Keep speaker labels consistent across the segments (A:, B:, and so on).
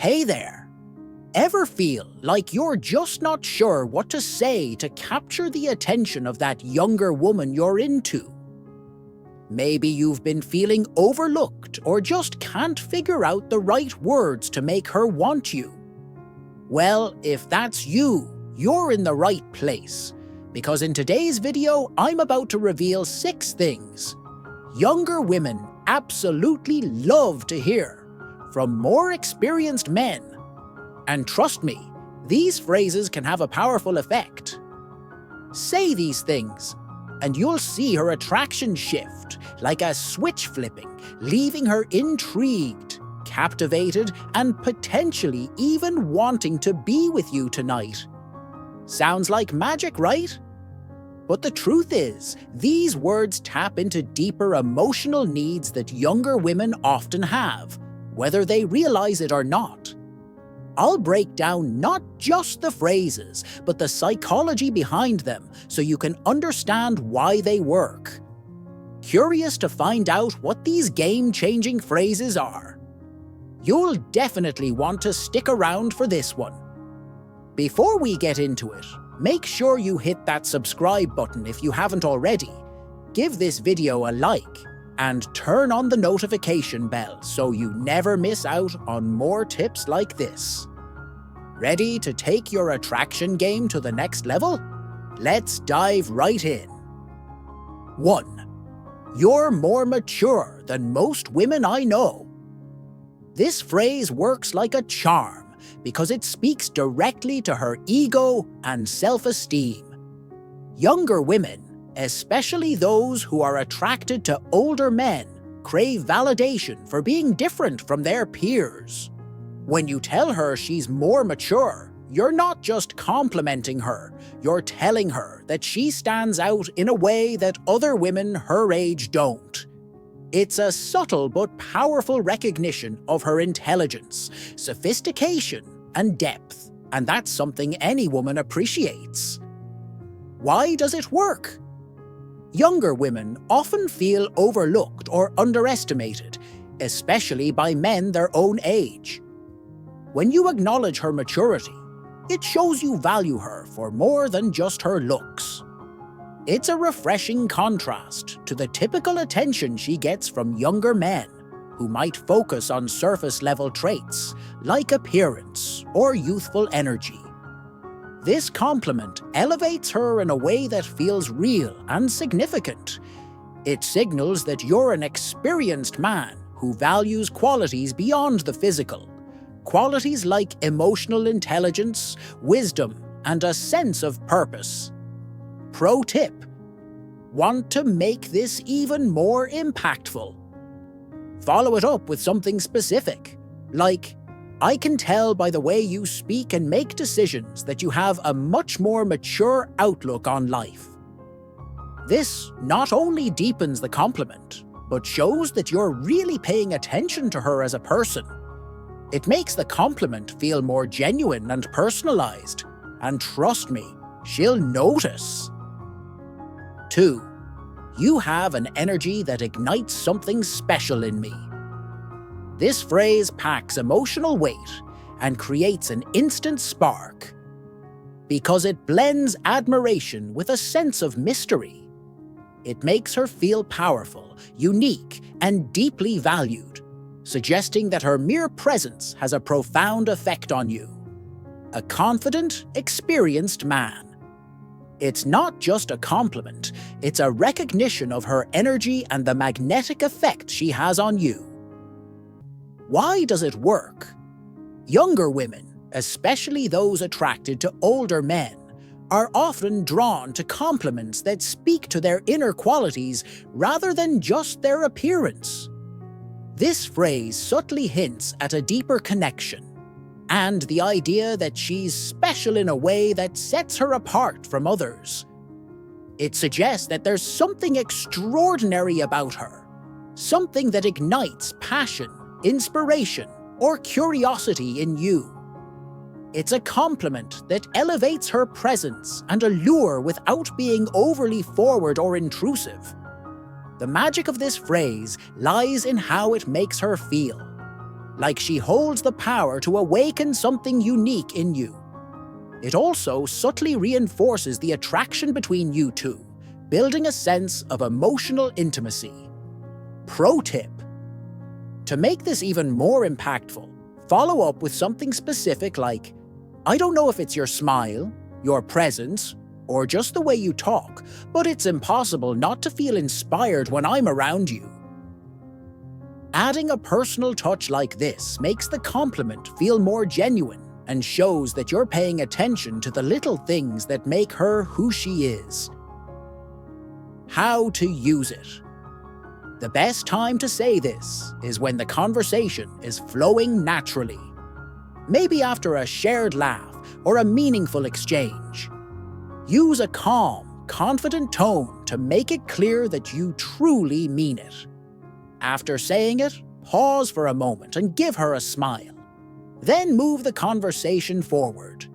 A: Hey there! Ever feel like you're just not sure what to say to capture the attention of that younger woman you're into? Maybe you've been feeling overlooked or just can't figure out the right words to make her want you. Well, if that's you, you're in the right place, because in today's video, I'm about to reveal 6 things younger women absolutely love to hear from more experienced men. And trust me, these phrases can have a powerful effect. Say these things, and you'll see her attraction shift like a switch flipping, leaving her intrigued, captivated, and potentially even wanting to be with you tonight. Sounds like magic, right? But the truth is, these words tap into deeper emotional needs that younger women often have, whether they realize it or not. I'll break down not just the phrases, but the psychology behind them so you can understand why they work. Curious to find out what these game-changing phrases are? You'll definitely want to stick around for this one. Before we get into it, make sure you hit that subscribe button if you haven't already, give this video a like, and turn on the notification bell so you never miss out on more tips like this. Ready to take your attraction game to the next level? Let's dive right in. 1. You're more mature than most women I know. This phrase works like a charm because it speaks directly to her ego and self-esteem. Younger women, especially those who are attracted to older men, crave validation for being different from their peers. When you tell her she's more mature, you're not just complimenting her, you're telling her that she stands out in a way that other women her age don't. It's a subtle but powerful recognition of her intelligence, sophistication, and depth, and that's something any woman appreciates. Why does it work? Younger women often feel overlooked or underestimated, especially by men their own age. When you acknowledge her maturity, it shows you value her for more than just her looks. It's a refreshing contrast to the typical attention she gets from younger men, who might focus on surface-level traits like appearance or youthful energy. This compliment elevates her in a way that feels real and significant. It signals that you're an experienced man who values qualities beyond the physical, qualities like emotional intelligence, wisdom, and a sense of purpose. Pro tip: want to make this even more impactful? Follow it up with something specific, like, I can tell by the way you speak and make decisions that you have a much more mature outlook on life. This not only deepens the compliment, but shows that you're really paying attention to her as a person. It makes the compliment feel more genuine and personalized, and trust me, she'll notice. 2. You have an energy that ignites something special in me. This phrase packs emotional weight and creates an instant spark because it blends admiration with a sense of mystery. It makes her feel powerful, unique, and deeply valued, suggesting that her mere presence has a profound effect on you. A confident, experienced man. It's not just a compliment, it's a recognition of her energy and the magnetic effect she has on you. Why does it work? Younger women, especially those attracted to older men, are often drawn to compliments that speak to their inner qualities rather than just their appearance. This phrase subtly hints at a deeper connection, and the idea that she's special in a way that sets her apart from others. It suggests that there's something extraordinary about her, something that ignites passion, inspiration, or curiosity in you. It's a compliment that elevates her presence and allure without being overly forward or intrusive. The magic of this phrase lies in how it makes her feel. like she holds the power to awaken something unique in you. It also subtly reinforces the attraction between you two, building a sense of emotional intimacy. Pro tip: to make this even more impactful, follow up with something specific like, "I don't know if it's your smile, your presence, or just the way you talk, but it's impossible not to feel inspired when I'm around you." Adding a personal touch like this makes the compliment feel more genuine and shows that you're paying attention to the little things that make her who she is. How to use it. The best time to say this is when the conversation is flowing naturally. Maybe after a shared laugh or a meaningful exchange. Use a calm, confident tone to make it clear that you truly mean it. After saying it, pause for a moment and give her a smile. Then move the conversation forward.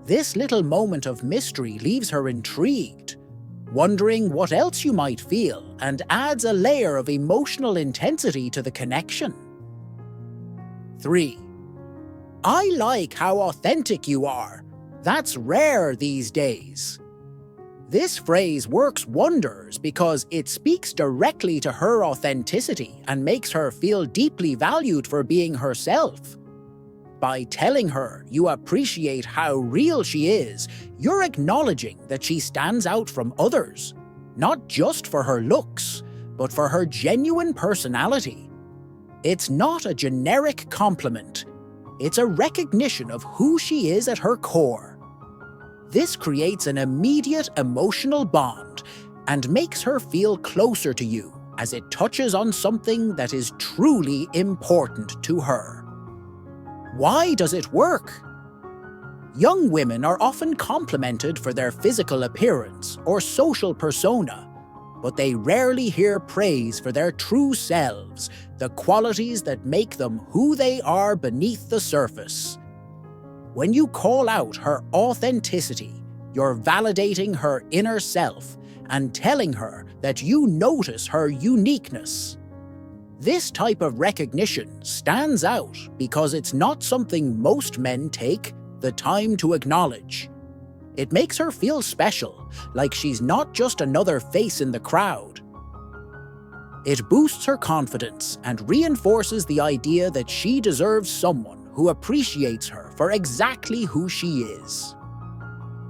A: This little moment of mystery leaves her intrigued, wondering what else you might feel, and adds a layer of emotional intensity to the connection. 3. I like how authentic you are. That's rare these days. This phrase works wonders because it speaks directly to her authenticity and makes her feel deeply valued for being herself. By telling her you appreciate how real she is, you're acknowledging that she stands out from others, not just for her looks, but for her genuine personality. It's not a generic compliment. It's a recognition of who she is at her core. This creates an immediate emotional bond and makes her feel closer to you as it touches on something that is truly important to her. Why does it work? Young women are often complimented for their physical appearance or social persona, but they rarely hear praise for their true selves, the qualities that make them who they are beneath the surface. When you call out her authenticity, you're validating her inner self and telling her that you notice her uniqueness. This type of recognition stands out because it's not something most men take the time to acknowledge. It makes her feel special, like she's not just another face in the crowd. It boosts her confidence and reinforces the idea that she deserves someone who appreciates her for exactly who she is.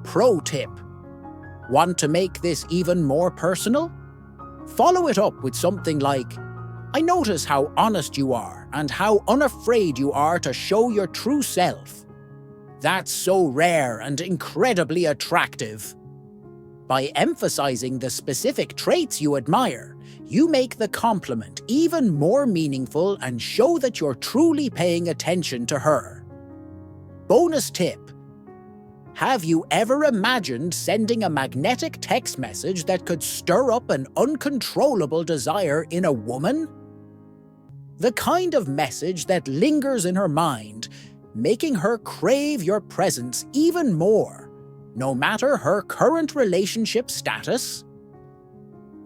A: Pro tip: want to make this even more personal? Follow it up with something like, "I notice how honest you are and how unafraid you are to show your true self. That's so rare and incredibly attractive." By emphasizing the specific traits you admire, you make the compliment even more meaningful and show that you're truly paying attention to her. Bonus tip: have you ever imagined sending a magnetic text message that could stir up an uncontrollable desire in a woman? The kind of message that lingers in her mind, making her crave your presence even more, no matter her current relationship status?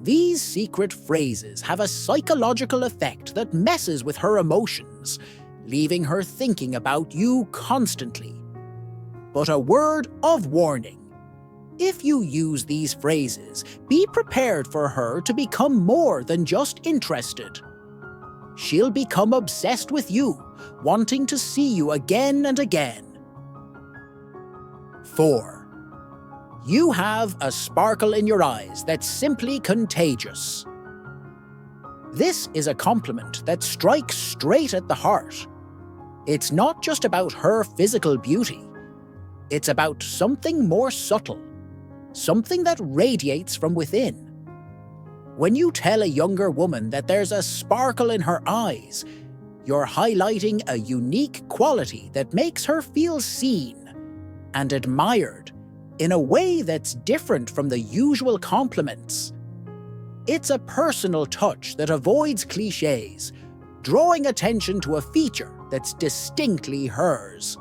A: These secret phrases have a psychological effect that messes with her emotions, leaving her thinking about you constantly. But a word of warning: if you use these phrases, be prepared for her to become more than just interested. She'll become obsessed with you, wanting to see you again and again. 4. You have a sparkle in your eyes that's simply contagious. This is a compliment that strikes straight at the heart. It's not just about her physical beauty. It's about something more subtle, something that radiates from within. When you tell a younger woman that there's a sparkle in her eyes, you're highlighting a unique quality that makes her feel seen and admired in a way that's different from the usual compliments. It's a personal touch that avoids cliches, drawing attention to a feature that's distinctly hers.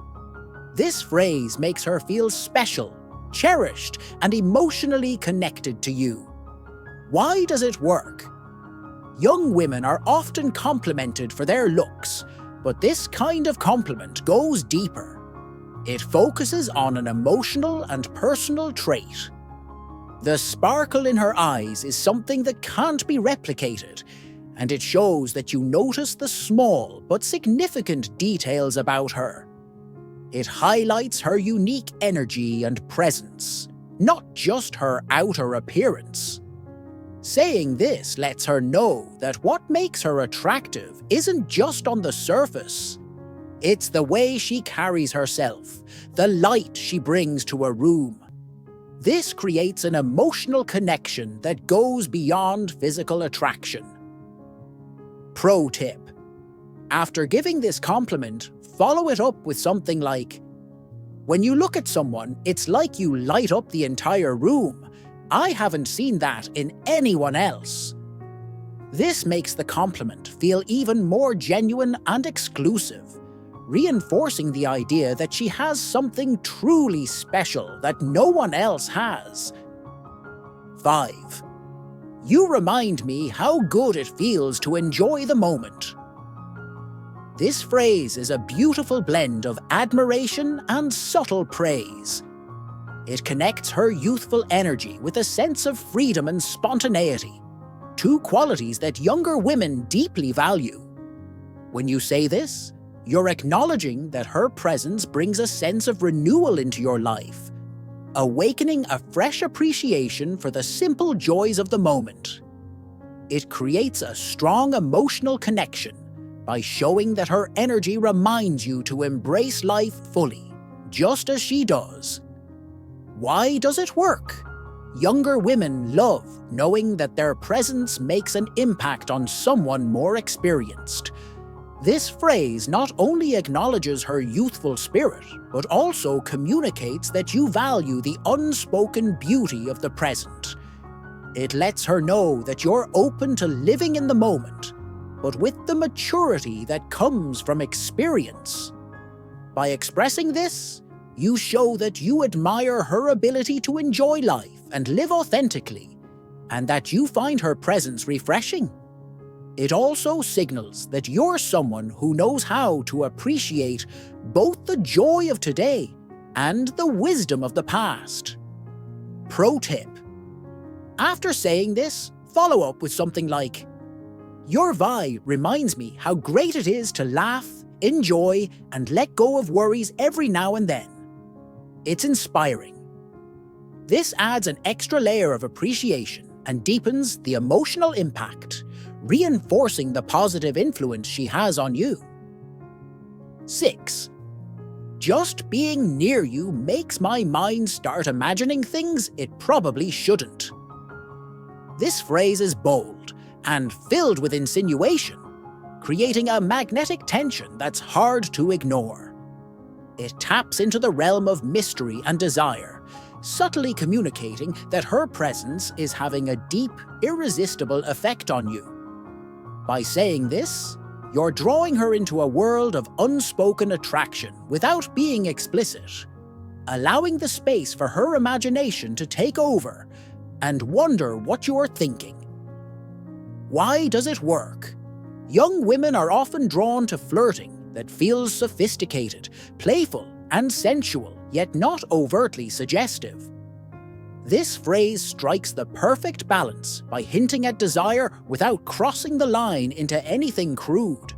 A: This phrase makes her feel special, cherished, and emotionally connected to you. Why does it work? Young women are often complimented for their looks, But this kind of compliment goes deeper. It focuses on an emotional and personal trait. The sparkle in her eyes is something that can't be replicated, and it shows that you notice the small but significant details about her. It highlights her unique energy and presence, not just her outer appearance. Saying this lets her know that what makes her attractive isn't just on the surface. It's the way she carries herself, the light she brings to a room. This creates an emotional connection that goes beyond physical attraction. Pro tip: after giving this compliment, follow it up with something like, "When you look at someone, it's like you light up the entire room. I haven't seen that in anyone else." This makes the compliment feel even more genuine and exclusive, reinforcing the idea that she has something truly special that no one else has. 5. You remind me how good it feels to enjoy the moment. This phrase is a beautiful blend of admiration and subtle praise. It connects her youthful energy with a sense of freedom and spontaneity, two qualities that younger women deeply value. When you say this, you're acknowledging that her presence brings a sense of renewal into your life, awakening a fresh appreciation for the simple joys of the moment. It creates a strong emotional connection by showing that her energy reminds you to embrace life fully, just as she does. Why does it work? Younger women love knowing that their presence makes an impact on someone more experienced. This phrase not only acknowledges her youthful spirit, but also communicates that you value the unspoken beauty of the present. It lets her know that you're open to living in the moment, but with the maturity that comes from experience. By expressing this, you show that you admire her ability to enjoy life and live authentically, and that you find her presence refreshing. It also signals that you're someone who knows how to appreciate both the joy of today and the wisdom of the past. Pro tip: after saying this, follow up with something like, "Your vibe reminds me how great it is to laugh, enjoy, and let go of worries every now and then." It's inspiring. This adds an extra layer of appreciation and deepens the emotional impact, reinforcing the positive influence she has on you. 6. Just being near you makes my mind start imagining things it probably shouldn't. This phrase is bold and filled with insinuation, creating a magnetic tension that's hard to ignore. It taps into the realm of mystery and desire, subtly communicating that her presence is having a deep, irresistible effect on you. By saying this, you're drawing her into a world of unspoken attraction without being explicit, allowing the space for her imagination to take over and wonder what you're thinking. Why does it work? Young women are often drawn to flirting that feels sophisticated, playful, and sensual, yet not overtly suggestive. This phrase strikes the perfect balance by hinting at desire without crossing the line into anything crude.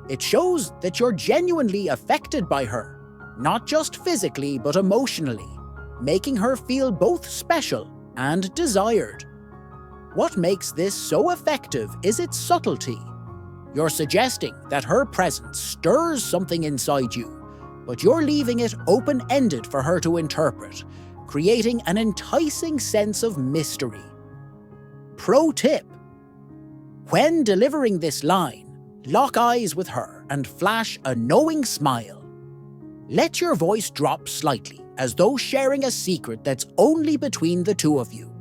A: It shows that you're genuinely affected by her, not just physically but emotionally, making her feel both special and desired. What makes this so effective is its subtlety. You're suggesting that her presence stirs something inside you, but you're leaving it open-ended for her to interpret, creating an enticing sense of mystery. Pro tip: when delivering this line, lock eyes with her and flash a knowing smile. Let your voice drop slightly, as though sharing a secret that's only between the two of you.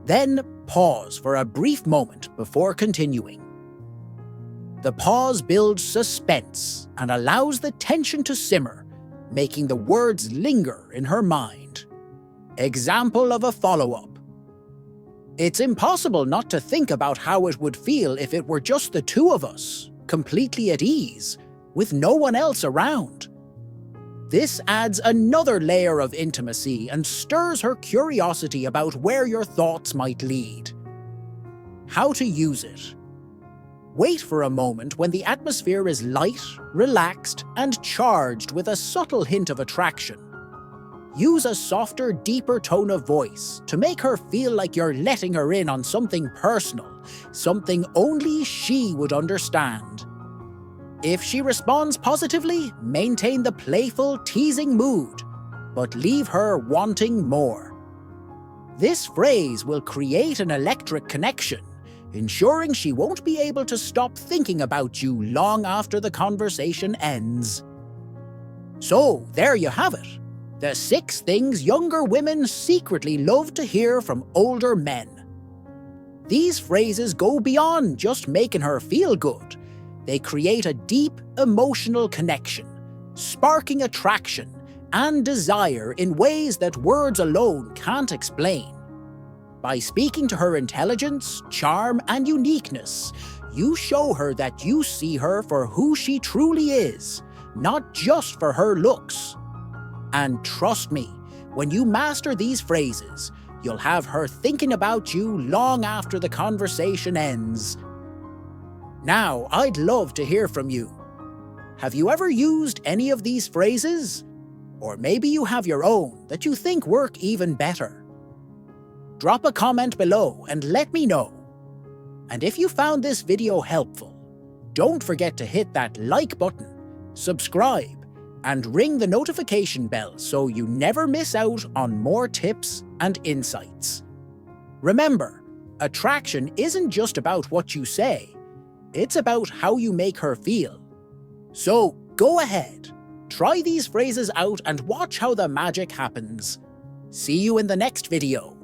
A: Then pause for a brief moment before continuing. The pause builds suspense and allows the tension to simmer, making the words linger in her mind. Example of a follow-up: it's impossible not to think about how it would feel if it were just the two of us. completely at ease, with no one else around. This adds another layer of intimacy and stirs her curiosity about where your thoughts might lead. How to use it. Wait for a moment when the atmosphere is light, relaxed, and charged with a subtle hint of attraction. Use a softer, deeper tone of voice to make her feel like you're letting her in on something personal, something only she would understand. If she responds positively, maintain the playful, teasing mood, but leave her wanting more. This phrase will create an electric connection, ensuring she won't be able to stop thinking about you long after the conversation ends. So, there you have it. The 6 things younger women secretly love to hear from older men. These phrases go beyond just making her feel good. They create a deep emotional connection, sparking attraction and desire in ways that words alone can't explain. By speaking to her intelligence, charm, and uniqueness, you show her that you see her for who she truly is, not just for her looks. And trust me, when you master these phrases, you'll have her thinking about you long after the conversation ends. Now, I'd love to hear from you. Have you ever used any of these phrases? Or maybe you have your own that you think work even better. Drop a comment below and let me know. And if you found this video helpful, don't forget to hit that like button, subscribe, and ring the notification bell so you never miss out on more tips and insights. Remember, attraction isn't just about what you say, it's about how you make her feel. So go ahead, try these phrases out and watch how the magic happens. See you in the next video.